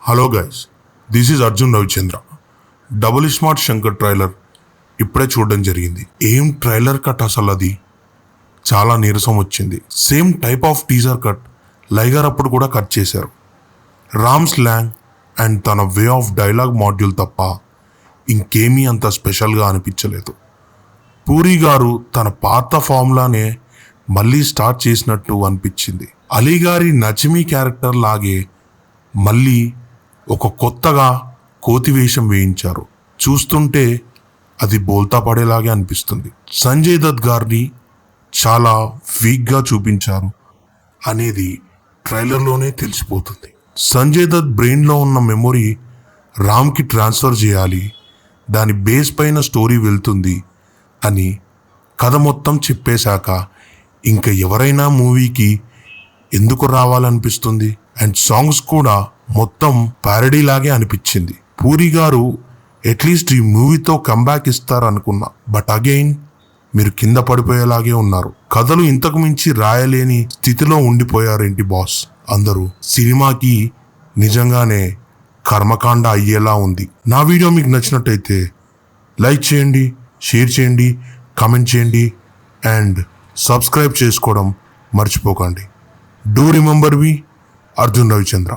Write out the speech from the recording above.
Hello guys, this is Arjun Ravichandra. Double smart Shankar trailer ఇప్పుడే చూడడం జరిగింది. ఏం ట్రైలర్ కట్ అసలు, అది చాలా నీరసం వచ్చింది. Same type of teaser cut Liger అప్పుడు కూడా కట్ చేశారు. రామ్ స్లాంగ్ అండ్ తన వే ఆఫ్ డైలాగ్ మాడ్యూల్ తప్ప ఇంకేమీ అంత స్పెషల్గా అనిపించలేదు. పూరి గారు తన పాత ఫామ్లానే మళ్ళీ స్టార్ట్ చేసినట్టు అనిపించింది. అలీ గారి నచిమి క్యారెక్టర్ లాగే మళ్ళీ ఒక కొత్తగా కోతి వేషం వేయించారు. చూస్తుంటే అది బోల్తా పడేలాగే అనిపిస్తుంది. సంజయ్ దత్ గారిని చాలా వీక్గా చూపించారు అనేది ట్రైలర్లోనే తెలిసిపోతుంది. సంజయ్ దత్ బ్రెయిన్లో ఉన్న మెమొరీ రామ్కి ట్రాన్స్ఫర్ చేయాలి, దాని బేస్ పైన స్టోరీ వెళ్తుంది అని కథ మొత్తం చెప్పేశాక ఇంకా ఎవరైనా మూవీకి ఎందుకు రావాలనిపిస్తుంది? అండ్ సాంగ్స్ కూడా మొత్తం ప్యారడీ లాగే అనిపించింది. పూరి గారు అట్లీస్ట్ ఈ మూవీతో కంబ్యాక్ ఇస్తారనుకున్నా, బట్ అగైన్ మీరు కింద పడిపోయేలాగే ఉన్నారు. కథలు ఇంతకు మించి రాయలేని స్థితిలో ఉండిపోయారేంటి బాస్? అందరూ సినిమాకి నిజంగానే కర్మకాండ అయ్యేలా ఉంది. నా వీడియో మీకు నచ్చినట్టయితే లైక్ చేయండి, షేర్ చేయండి, కామెంట్ చేయండి అండ్ సబ్స్క్రైబ్ చేసుకోవడం మర్చిపోకండి. Do remember me Arjun Ravichandra.